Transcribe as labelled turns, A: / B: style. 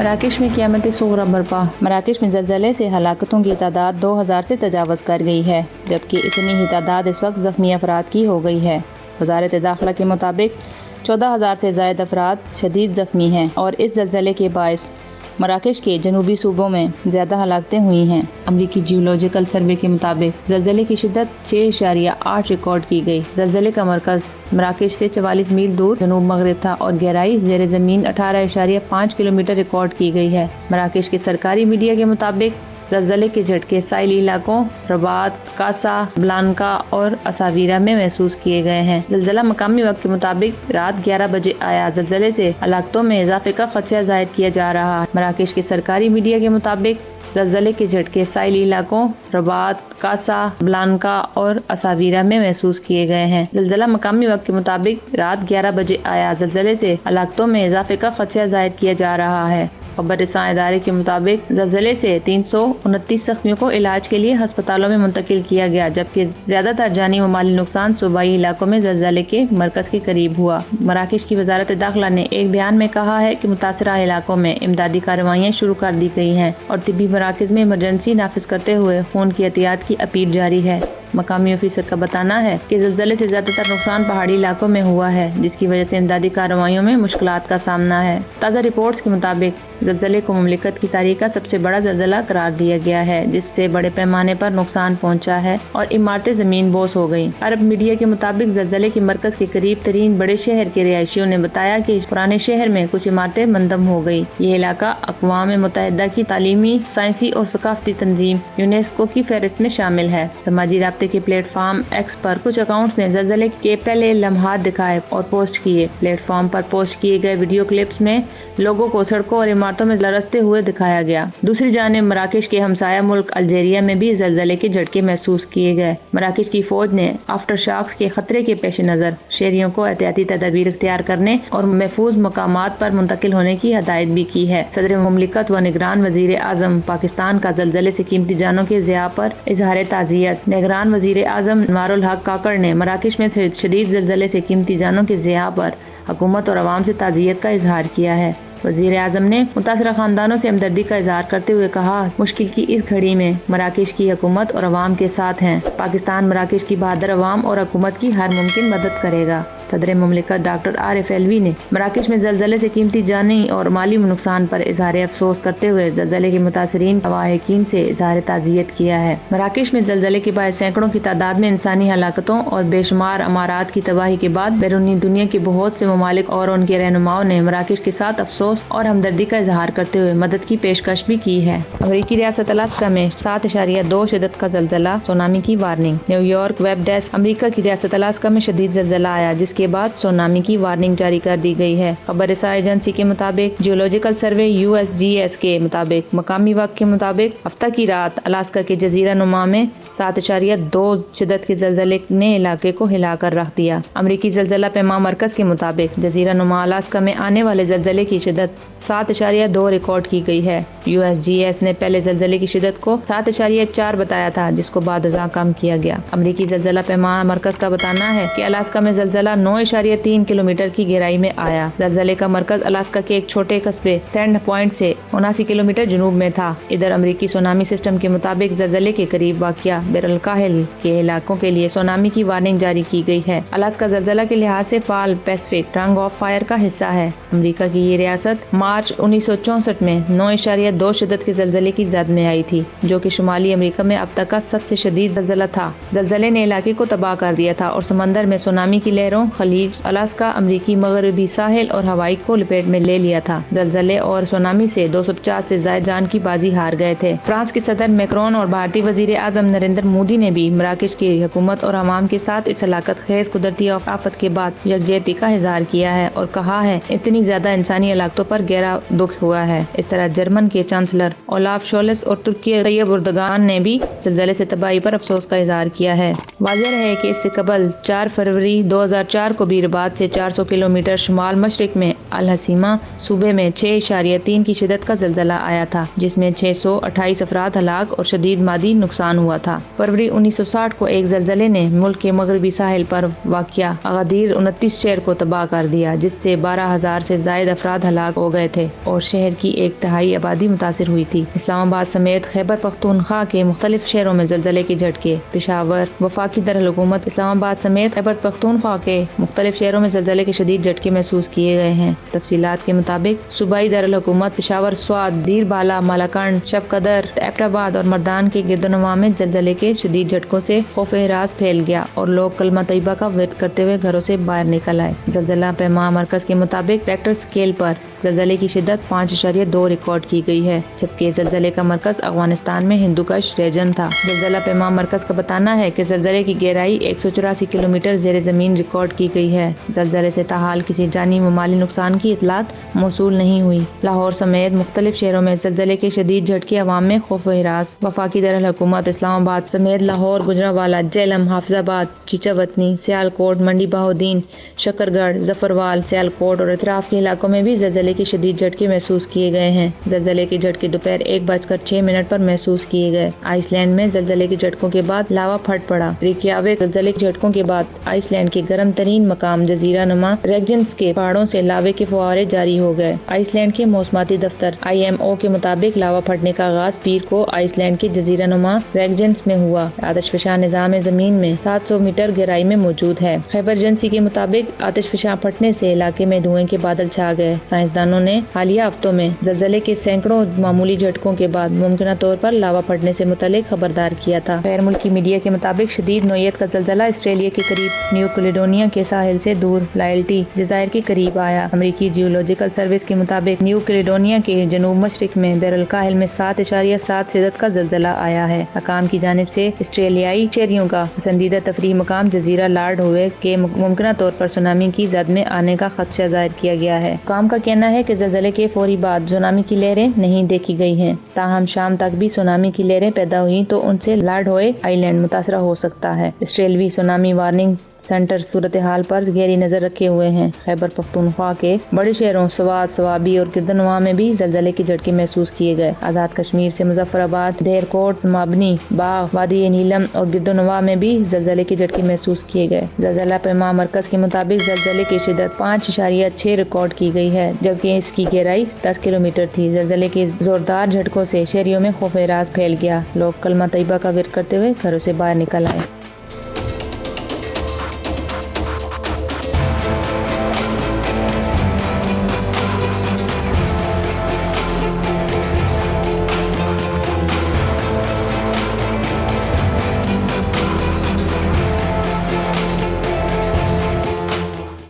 A: مراکش میں قیامت صغری برپا۔ مراکش میں زلزلے سے ہلاکتوں کی تعداد 2000 سے تجاوز کر گئی ہے، جبکہ اتنی ہی تعداد اس وقت زخمی افراد کی ہو گئی ہے۔ وزارت داخلہ کے مطابق 14000 سے زائد افراد شدید زخمی ہیں اور اس زلزلے کے باعث مراکش کے جنوبی صوبوں میں زیادہ ہلاکتیں ہوئی ہیں۔ امریکی جیولوجیکل سروے کے مطابق زلزلے کی شدت 6.8 ریکارڈ کی گئی۔ زلزلے کا مرکز مراکش سے 44 میل دور جنوب مغرب تھا اور گہرائی زیر زمین 18.5 کلومیٹر ریکارڈ کی گئی ہے۔ مراکش کے سرکاری میڈیا کے مطابق زلزلے کے جھٹکے ساحلی علاقوں رباط، کاسا بلانکا اور اساویرا میں محسوس کیے گئے ہیں۔ زلزلہ مقامی وقت کے مطابق رات 11 بجے آیا۔ زلزلے سے ہلاکتوں میں اضافے کا خدشہ ظاہر کیا جا رہا ہے۔ مراکش کے سرکاری میڈیا کے مطابق زلزلے کے جھٹکے ساحلی علاقوں رباط، کاسا بلانکا اور اساویرا میں محسوس کیے گئے ہیں۔ زلزلہ مقامی وقت کے مطابق رات 11 بجے آیا۔ زلزلے سے ہلاکتوں میں اضافے کا خدشہ ظاہر کیا جا رہا ہے۔ خبر رساں ادارے کے مطابق زلزلے سے 329 زخمیوں کو علاج کے لیے ہسپتالوں میں منتقل کیا گیا، جبکہ زیادہ تر جانی و مالی نقصان صوبائی علاقوں میں زلزلے کے مرکز کے قریب ہوا۔ مراکش کی وزارت داخلہ نے ایک بیان میں کہا ہے کہ متاثرہ علاقوں میں امدادی کارروائیاں شروع کر دی گئی ہیں اور طبی مراکز میں ایمرجنسی نافذ کرتے ہوئے خون کی احتیاط کی اپیل جاری ہے۔ مقامی آفیسر کا بتانا ہے کہ زلزلے سے زیادہ تر نقصان پہاڑی علاقوں میں ہوا ہے، جس کی وجہ سے امدادی کارروائیوں میں مشکلات کا سامنا ہے۔ تازہ رپورٹس کے مطابق زلزلے کو مملکت کی تاریخ کا سب سے بڑا زلزلہ قرار دیا گیا ہے، جس سے بڑے پیمانے پر نقصان پہنچا ہے اور عمارتیں زمین بوس ہو گئیں۔ عرب میڈیا کے مطابق زلزلے کے مرکز کے قریب ترین بڑے شہر کے رہائشیوں نے بتایا کہ پرانے شہر میں کچھ عمارتیں منہدم ہو گئی۔ یہ علاقہ اقوام متحدہ کی تعلیمی، سائنسی اور ثقافتی تنظیم یونیسکو کی فہرست میں شامل ہے۔ سماجی رابطے کے پلیٹ فارم ایکس پر کچھ اکاؤنٹس نے زلزلے کے پہلے لمحات دکھائے اور پوسٹ کیے۔ پلیٹ فارم پر پوسٹ کیے گئے ویڈیو کلپس میں لوگوں کو سڑکوں اور عمارتوں میں لرزتے ہوئے دکھایا گیا۔ دوسری جانب مراکش کے ہمسایہ ملک الجیریا میں بھی زلزلے کے جھٹکے محسوس کیے گئے۔ مراکش کی فوج نے آفٹر شاکس کے خطرے کے پیش نظر شہریوں کو احتیاطی تدابیر اختیار کرنے اور محفوظ مقامات پر منتقل ہونے کی ہدایت بھی کی ہے۔ صدر مملکت و نگران وزیر اعظم پاکستان کا زلزلے سے قیمتی جانوں کے ضیاع پر اظہار تعزیت۔ نگران وزیر اعظم انوار الحق کاکڑ نے مراکش میں شدید زلزلے سے قیمتی جانوں کے ضیاع پر حکومت اور عوام سے تعزیت کا اظہار کیا ہے۔ وزیر اعظم نے متاثرہ خاندانوں سے ہمدردی کا اظہار کرتے ہوئے کہا، مشکل کی اس گھڑی میں مراکش کی حکومت اور عوام کے ساتھ ہیں۔ پاکستان مراکش کی بہادر عوام اور حکومت کی ہر ممکن مدد کرے گا۔ صدر مملکت ڈاکٹر عارف علوی نے مراکش میں زلزلے سے قیمتی جانی اور مالی نقصان پر اظہار افسوس کرتے ہوئے زلزلے کے متاثرین لواحقین سے اظہار تعزیت کیا ہے۔ مراکش میں زلزلے کے باعث سینکڑوں کی تعداد میں انسانی ہلاکتوں اور بے شمار عمارات کی تباہی کے بعد بیرونی دنیا کے بہت سے ممالک اور ان کے رہنماؤں نے مراکش کے ساتھ افسوس اور ہمدردی کا اظہار کرتے ہوئے مدد کی پیشکش بھی کی ہے۔ امریکی ریاست الاسکا میں 7.2 شدت کا زلزلہ، سونامی کی warning. New York web desk. امریکہ کی ریاست الاسکا میں شدید زلزلہ آیا، جس کے بعد سونامی کی وارننگ جاری کر دی گئی ہے۔ خبر رساں ایجنسی کے مطابق جیولوجیکل سروے USGS کے مطابق مقامی وقت کے مطابق ہفتہ کی رات الاسکا کے جزیرہ نما میں 7.2 شدت کے زلزلے نے علاقے کو ہلا کر رکھ دیا۔ امریکی زلزلہ پیما مرکز کے مطابق جزیرہ نما الاسکا میں آنے والے زلزلے کی شدت 7.2 ریکارڈ کی گئی ہے۔ USGS نے پہلے زلزلے کی شدت کو 7.4 بتایا تھا، جس کو بعد ازاں کم کیا گیا۔ امریکی زلزلہ پیما مرکز کا بتانا ہے کہ الاسکا میں زلزلہ 9.3 کلومیٹر کی گہرائی میں آیا۔ زلزلے کا مرکز الاسکا کے ایک چھوٹے قصبے سینڈ پوائنٹ سے 79 کلومیٹر جنوب میں تھا۔ ادھر امریکی سونامی سسٹم کے مطابق زلزلے کے قریب واقع بحر الکاہل کے علاقوں کے لیے سونامی کی وارننگ جاری کی گئی ہے۔ الاسکا زلزلہ کے لحاظ سے فعال پیسفک رنگ آف فائر کا حصہ ہے۔ امریکہ کی یہ ریاست مارچ 1964 میں 9.2 شدت کے زلزلے کی زد میں آئی تھی، جو کہ شمالی امریکہ میں اب تک کا سب سے شدید زلزلہ تھا۔ زلزلے نے علاقے کو تباہ کر دیا تھا اور سمندر میں سونامی کی لہروں خلیج الاسکا، امریکی مغربی ساحل اور ہوائی کو لپیٹ میں لے لیا تھا۔ زلزلے اور سونامی سے 250 سے زائد جان کی بازی ہار گئے تھے۔ فرانس کے صدر میکرون اور بھارتی وزیر اعظم نریندر مودی نے بھی مراکش کی حکومت اور عوام کے ساتھ اس ہلاکت خیز قدرتی آفت کے بعد یکجہتی کا اظہار کیا ہے اور کہا ہے اتنی زیادہ انسانی ہلاکتوں پر گہرا دکھ ہوا ہے۔ اس طرح جرمن کے چانسلر اولاف شولز اور ترکی طیب اردگان نے بھی زلزلے سے تباہی پر افسوس کا اظہار کیا ہے۔ واضح ہے کہ اس سے قبل 4 فروری 2004 اتوار کو بیرباد سے 400 کلومیٹر شمال مشرق میں الحسیمہ صوبے میں 6.3 کی شدت کا زلزلہ آیا تھا، جس میں 628 افراد ہلاک اور شدید مادی نقصان ہوا تھا۔ فروری 1960 کو ایک زلزلے نے ملک کے مغربی ساحل پر واقع اغادیر 29 شہر کو تباہ کر دیا، جس سے 12,000 سے زائد افراد ہلاک ہو گئے تھے اور شہر کی 1/3 آبادی متاثر ہوئی تھی۔ اسلام آباد سمیت خیبر پختونخوا کے مختلف شہروں میں زلزلے کے جھٹکے۔ پشاور وفاقی دارالحکومت اسلام آباد سمیت خیبر پختونخوا کے مختلف شہروں میں زلزلے کے شدید جھٹکے محسوس کیے گئے ہیں۔ تفصیلات کے مطابق صوبائی دارالحکومت پشاور، سوات، دیر بالا، مالاکنڈ، شب قدر، ایبٹ آباد اور مردان کے گرد و نواح میں زلزلے کے شدید جھٹکوں سے خوف ہراس پھیل گیا اور لوگ کلمہ طیبہ کا ورد کرتے ہوئے گھروں سے باہر نکل آئے۔ زلزلہ پیما مرکز کے مطابق ریکٹر اسکیل پر زلزلے کی شدت 5.2 ریکارڈ کی گئی ہے، جبکہ زلزلے کا مرکز افغانستان میں ہندوکش ریجن تھا۔ زلزلہ پیما مرکز کا بتانا ہے کہ زلزلے کی گہرائی 184 کلومیٹر زیر زمین ریکارڈ کی گئی ہے۔ زلزلے سے تاحال کسی جانی و مالی نقصان کی اطلاعات موصول نہیں ہوئی۔ لاہور سمیت مختلف شہروں میں زلزلے کے شدید جھٹکے عوام میں خوف و ہراس۔ وفاقی دارالحکومت اسلام آباد سمیت لاہور، گجرانوالہ، جہلم، حافظ آباد، چیچا وطنی، سیالکوٹ، منڈی بہاؤدین، شکرگڑھ، ظفروال، سیالکوٹ اور اطراف کے علاقوں میں بھی زلزلے کے شدید جھٹکے محسوس کیے گئے ہیں۔ زلزلے کے جھٹکے دوپہر 1:06 پر محسوس کیے گئے۔ آئس لینڈ میں زلزلے کے جھٹکوں کے بعد لاوا پھٹ پڑا۔ ریکیاوک زلزلے کے جھٹکوں کے بعد آئس لینڈ کے گرم ترین مقام جزیرہ نما ریگجنس کے پہاڑوں سے لاوے کے فوارے جاری ہو گئے۔ آئس لینڈ کے موسمیاتی دفتر IMO کے مطابق لاوا پھٹنے کا آغاز پیر کو آئس لینڈ کے جزیرہ نما ریگجنس میں ہوا۔ آتش فشاں نظام زمین میں 700 میٹر گہرائی میں موجود ہے۔ خیبر ایجنسی کے مطابق آتش فشاں پھٹنے سے علاقے میں دھوئیں کے بادل چھا گئے۔ سائنسدانوں نے حالیہ ہفتوں میں زلزلے کے سینکڑوں معمولی جھٹکوں کے بعد ممکنہ طور پر لاوا پھٹنے سے متعلق خبردار کیا تھا۔ غیر ملکی میڈیا کے مطابق شدید نوعیت کا زلزلہ آسٹریلیا کے قریب نیو کیلیڈونیا کے ساحل سے دور لائلٹی جزائر کے قریب آیا۔ امریکی جیولوجیکل سروس کے مطابق نیو کیلیڈونیا کے جنوب مشرق میں بحر الکاہل میں 7.7 شدت کا زلزلہ آیا ہے۔ حکام کی جانب سے آسٹریلیائی شہریوں کا پسندیدہ تفریحی مقام جزیرہ لارڈ ہوئے کے ممکنہ طور پر سونامی کی زد میں آنے کا خدشہ ظاہر کیا گیا ہے۔ حکام کا کہنا ہے کہ زلزلے کے فوری بعد سونامی کی لہریں نہیں دیکھی گئی ہیں، تاہم شام تک بھی سونامی کی لہریں پیدا ہوئیں تو ان سے لارڈ ہوئے آئی لینڈ متاثرہ ہو سکتا ہے۔ آسٹریلوی سونامی وارننگ سینٹر صورتحال پر گہری نظر رکھے ہوئے ہیں۔ خیبر پختونخوا کے بڑے شہروں سوات، سوابی اور گردنواہ میں بھی زلزلے کے جھٹکے محسوس کیے گئے۔ آزاد کشمیر سے مظفر آباد، دہر کوٹ، مابنی، باغ، وادی نیلم اور گردنواہ میں بھی زلزلے کے جھٹکے محسوس کیے گئے۔ زلزلہ پیما مرکز کے مطابق زلزلے کی شدت 5.6 ریکارڈ کی گئی ہے، جبکہ اس کی گہرائی 10 کلومیٹر تھی۔ زلزلے کے زوردار جھٹکوں سے شہریوں میں خوف و ہراس پھیل گیا۔ لوگ کلمہ طیبہ کا ورد کرتے ہوئے گھروں سے باہر نکل آئے۔